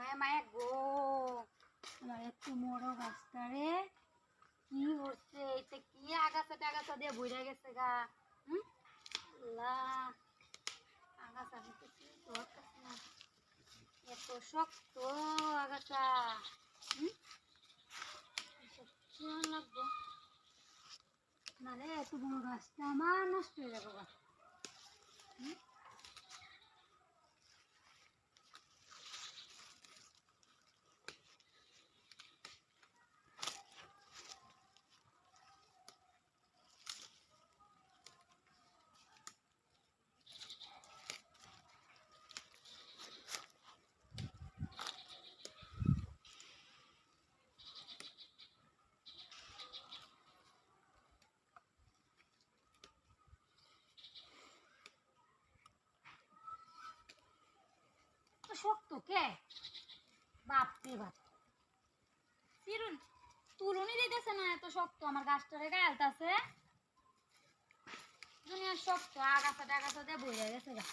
মায়া মায়া গো আমার এত বড় গাছটারে কি হচ্ছে এটা কি আগাছা টাগাছা দিয়ে বইরা গেছে গা আল্লাহ আগাছা হইতেছে এত শক্ত আগাছা লাগবো নালে এত বড় গাছটা আমার নষ্ট হয়ে যাবো গা শক্ত কে বাপরে বাপ চিরুন তুলুনি দিতেছে না এত শক্ত আমার গাছটারে গালতাছে দুনিয়ার শক্ত আগাছা টাগাছা দিয়ে বইরা গেছে গা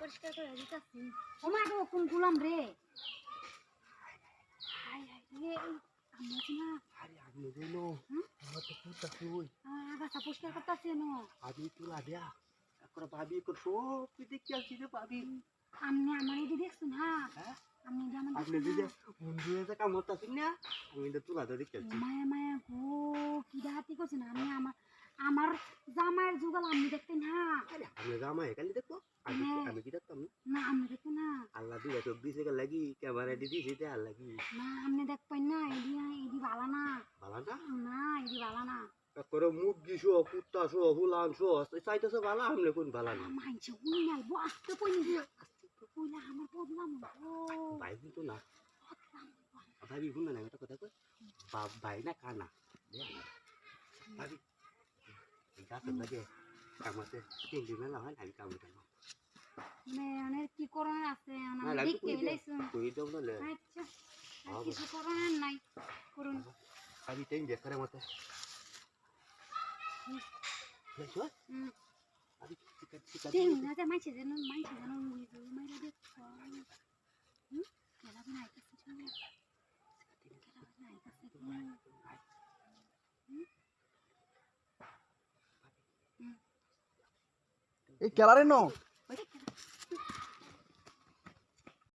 পরিষ্কার করে দিতেছি ওমা গো কোন গুলাম রে হাই হাই রে আমরা না আরে আমি দেনো আমার তো পুতা কই আগাছা পরিষ্কার করতেছি না আমি তুলা দেয়া একবার ভাবি কর সব তুই দেখি আসছি রে ভাবি আমনে আমার এদি দেখছুন হ্যাঁ আমনে এদি আমার আপনি দিদি বন্ধু এসে কাম করতেছেন না আমি তো তুলা ধরে দেখি আসছি মায়া মায়া গো কি দাহাতি করছেন আমি আমার জামাইয়ের যুগল আমি দেখতেন আরে আমি জামাই কালি দেখো আমি কি দেখতাম না আমি দেখতে না আল্লাহ দিয়ে চোখ দিছে লাগি ক্যামেরা দিদি সেটা আর লাগি না আমনে দেখবেন না এদি ভালো না ভালো না না এদি ভালো না করে মুখ দিছো কুত্তা শো হুলান শো চাইতেছো ভালো আমলে কোন ভালো না মাইছে হুই না বসতে পড়ি কইলা আমার বদনাম ও ভাই কিন্তু না ভাবি শুন না একটা কথা কই বাপ ভাই না কানা ভাবি গাছ লাগে কামাতে 3 দিন না হয় আমি কাম করব মানে অনেক কি করণের আছে আমি দেখতে এলাইছুন কই দাও না লে আচ্ছা কিছু করণের নাই করুন আমি তেন দেখরে মতে দেখো আমি ঠিক তেন না যে মাইছে যেন মাইরা দেখ কেলা বানাই কিছু না কেলা বানাই এই কেলারে নো